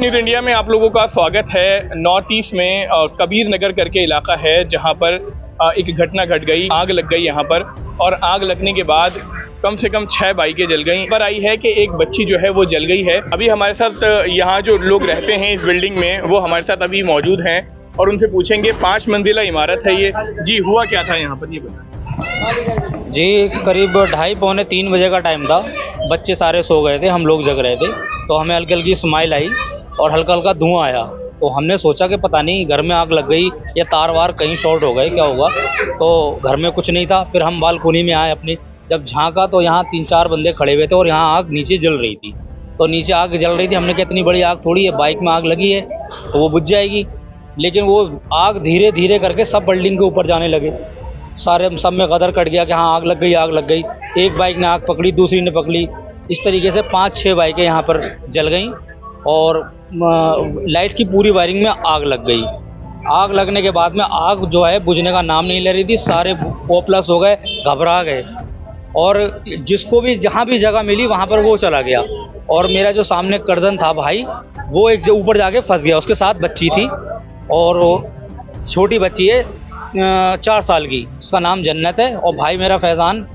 News India में आप लोगों का स्वागत है। नॉर्थ ईस्ट में कबीर नगर करके इलाका है जहां पर एक घटना घट गई, आग लग गई यहां पर। और आग लगने के बाद कम से कम 6 बाइकें जल गई। पर आई है कि एक बच्ची जो है वो जल गई है। अभी हमारे साथ यहाँ जो लोग रहते हैं इस बिल्डिंग में वो हमारे साथ अभी मौजूद हैं और उनसे पूछेंगे। 5 मंजिला इमारत है ये। जी, हुआ क्या था यहाँ पर, ये बताएं। जी, करीब 2:30 पौने 3 बजे का टाइम था। बच्चे सारे सो गए थे, हम लोग जग रहे थे, तो हमें हल्की हल्की स्माइल आई और हल्का हल्का धुआं आया। तो हमने सोचा कि पता नहीं घर में आग लग गई या तार वार कहीं शॉर्ट हो गए, क्या होगा। तो घर में कुछ नहीं था। फिर हम बालकोनी में आए अपनी, जब झांका तो यहाँ 3-4 बंदे खड़े हुए थे और यहाँ आग नीचे जल रही थी। तो नीचे आग जल रही थी, हमने कहा इतनी बड़ी आग थोड़ी है, बाइक में आग लगी है तो वो बुझ जाएगी। लेकिन वो आग धीरे धीरे करके सब बिल्डिंग के ऊपर जाने लगे। सारे सब में गदर कट गया कि हाँ आग लग गई, आग लग गई। एक बाइक ने आग पकड़ी, दूसरी ने पकड़ी, इस तरीके से 5-6 बाइकें यहाँ पर जल गईं और लाइट की पूरी वायरिंग में आग लग गई। आग लगने के बाद में आग जो है बुझने का नाम नहीं ले रही थी। सारे होपलेस हो गए, घबरा गए और जिसको भी जहाँ भी जगह मिली वहाँ पर वो चला गया। और मेरा जो सामने कर्जन था भाई, वो एक ऊपर जाके फंस गया। उसके साथ बच्ची थी और वो छोटी बच्ची है 4 साल की, उसका नाम जन्नत है। और भाई मेरा फैज़ान,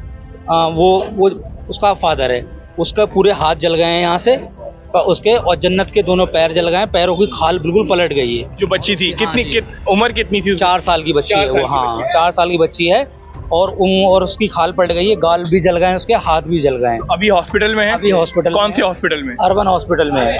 वो उसका फादर है। उसका पूरे हाथ जल गए हैं यहाँ से उसके, और जन्नत के दोनों पैर जल गए हैं। पैरों की खाल बिल्कुल पलट गई है। जो बच्ची थी उम्र कितनी थी? 4 साल की बच्ची है वो। हाँ, 4 साल की बच्ची है और उसकी खाल पलट गई है, गाल भी जल गए हैं, उसके हाथ भी जल गए हैं। अभी हॉस्पिटल में है? अभी हॉस्पिटल। कौन से हॉस्पिटल में? अर्बन हॉस्पिटल में है।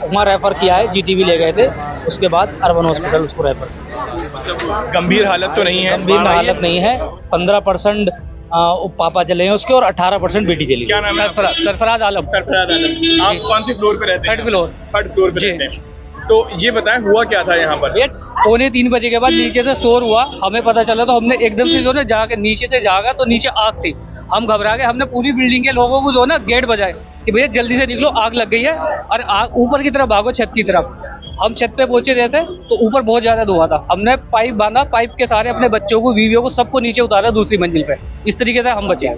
वहाँ रेफर किया है, जीटीबी ले गए थे, उसके बाद अर्बन हॉस्पिटल उसको रेफर। गंभीर हालत तो नहीं है? गंभीर हालत नहीं है। 15% पापा जले हैं उसके और 18% बेटी जली। क्या नाम है? सरफराज आलम। आप कौन सी फ्लोर पे रहते हैं? 3rd floor. 3rd फ्लोर पे रहते हैं। तो ये बताएं हुआ क्या था यहाँ पर? 2:45 बजे के बाद नीचे से शोर हुआ, हमें पता चला तो हमने एकदम से जो ना जाके नीचे से जागा तो नीचे आग थी। हम घबरा गए, हमने पूरी बिल्डिंग के लोगों को जो ना गेट बजाए कि भैया जल्दी से निकलो, आग लग गई है। और आग ऊपर की तरफ भागो, छत की तरफ। हम छत पे पहुंचे जैसे तो ऊपर बहुत ज्यादा धुआं था। हमने पाइप बांधा, पाइप के सारे अपने बच्चों को, बीवियों को, सबको नीचे उतारा दूसरी मंजिल पे। इस तरीके से हम बचे।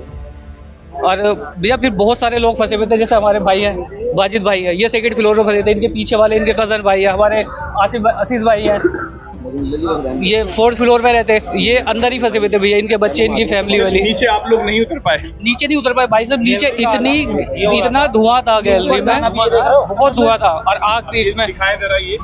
और भैया फिर बहुत सारे लोग फंसे हुए थे, जैसे हमारे भाई हैं, वाजिद भाई है, ये 2nd फ्लोर पे फंसे थे। इनके पीछे वाले इनके कजन भाई है, हमारे आसिफ भाई है, ये 4th फ्लोर पे रहते, ये अंदर ही फंसे हुए थे भैया, इनके बच्चे, इनकी फैमिली वाली। नीचे आप लोग नहीं उतर पाए? नीचे नहीं उतर पाए भाई साहब। नीचे इतना धुआं था गैलरी में, बहुत धुआं था और आग थी इसमें। दिखाएं जरा ये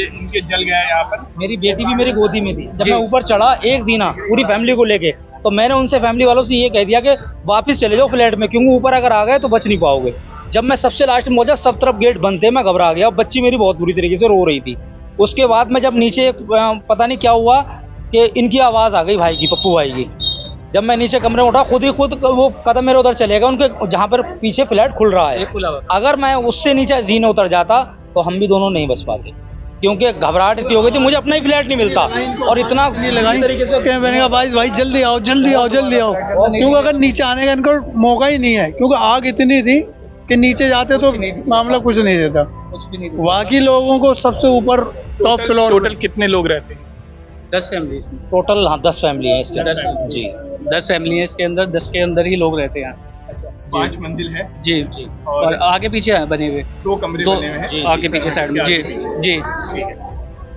इनके जल गया है यहाँ पर। मेरी बेटी भी मेरी गोदी में थी। जब मैं ऊपर चढ़ा एक जीना पूरी फैमिली को लेके, तो मैंने उनसे फैमिली वालों से ये कह दिया कि वापस चले जाओ फ्लैट में, क्योंकि ऊपर अगर आ गए तो बच नहीं पाओगे। जब मैं सबसे लास्ट में पहुंचा, सब तरफ गेट बंद थे, मैं घबरा गया। बच्ची मेरी बहुत बुरी तरीके से रो रही थी। उसके बाद में जब नीचे पता नहीं क्या हुआ कि इनकी आवाज़ आ गई भाई की, पप्पू भाई की। जब मैं नीचे कमरे में उठा, खुद वो कदम मेरे उधर चलेगा उनके, जहाँ पर पीछे फ्लैट खुल रहा है। अगर मैं उससे नीचे जीने उतर जाता तो हम भी दोनों नहीं बच पाते, क्योंकि घबराहट इतनी हो गई थी, मुझे अपना ही फ्लैट नहीं मिलता। और इतना तरीके से मैंने कहा भाई जल्दी आओ, जल्दी आओ, जल्दी आओ, क्योंकि अगर नीचे आने का इनको मौका ही नहीं है, क्योंकि आग इतनी थी कि नीचे जाते तो मामला कुछ नहीं रहता। बाकी लोगों को सबसे ऊपर टॉप फ्लोर। टोटल कितने लोग रहते हैं? 10 फैमिली टोटल। हाँ, 10 फैमिली है इसके अंदर। जी, 10 फैमिली है इसके अंदर। 10 के अंदर ही लोग रहते हैं। 5 मंजिल है? जी जी। और आगे पीछे हैं बने हुए 2 कमरे बने हुए हैं आगे पीछे साइड में। जी जी।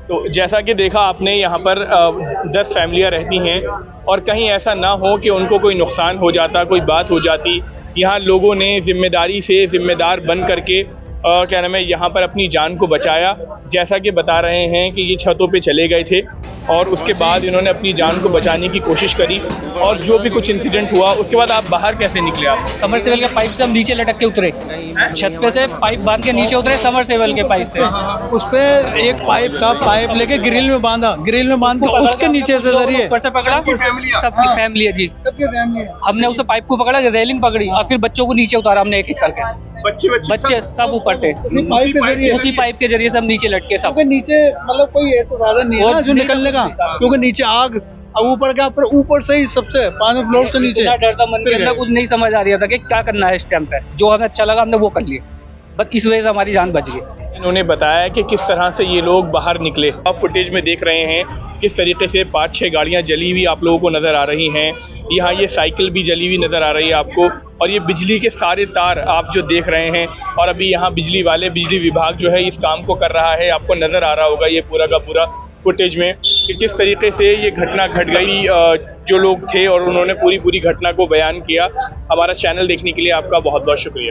तो जैसा कि देखा आपने, यहाँ पर 10 फैमिलियाँ रहती हैं और कहीं ऐसा ना हो कि उनको कोई नुकसान हो जाता, कोई बात हो जाती। यहाँ लोगों ने जिम्मेदारी से जिम्मेदार बन करके क्या नाम है, यहाँ पर अपनी जान को बचाया। जैसा कि बता रहे हैं कि ये छतों पे चले गए थे और उसके बाद इन्होंने अपनी जान को बचाने की कोशिश करी। और जो भी कुछ इंसिडेंट हुआ उसके बाद आप बाहर कैसे निकले? आप समरसेबल के पाइप से हम नीचे लटक के उतरे, छत पे से पाइप बांध के नीचे उतरे समरसेबल के पाइप से। उस पे एक पाइप लेके ग्रिल में बांधा, ग्रिल में बांध के उसके नीचे से जरिए ऊपर से पकड़ा। सबकी फैमिली है जी, हमने उसे पाइप को पकड़ा, रेलिंग पकड़ी और फिर बच्चों को नीचे उतारा हमने एक एक करके। बच्चे सब ऊपर थे, उसी पाइप के जरिए सब नीचे लटके। सब नीचे मतलब कोई ऐसा साधन नहीं है जो निकलने का, क्योंकि नीचे आग, ऊपर क्या ऊपर से ही सबसे 5 फ्लोर से नीचे। डर था मन के अंदर, कुछ नहीं समझ आ रहा था कि क्या करना है इस टाइम पे। जो हमें अच्छा लगा हमने वो कर लिया, बस इस वजह से हमारी जान बच गई। इन्होंने बताया कि किस तरह से ये लोग बाहर निकले। आप फुटेज में देख रहे हैं किस तरीके से 5-6 गाड़ियां जली हुई आप लोगों को नज़र आ रही हैं। यहाँ ये साइकिल भी जली हुई नज़र आ रही है आपको, और ये बिजली के सारे तार आप जो देख रहे हैं। और अभी यहाँ बिजली विभाग जो है इस काम को कर रहा है। आपको नज़र आ रहा होगा ये पूरा का पूरा फुटेज में कि किस तरीके से ये घटना घट गई। जो लोग थे और उन्होंने पूरी घटना को बयान किया। हमारा चैनल देखने के लिए आपका बहुत बहुत शुक्रिया।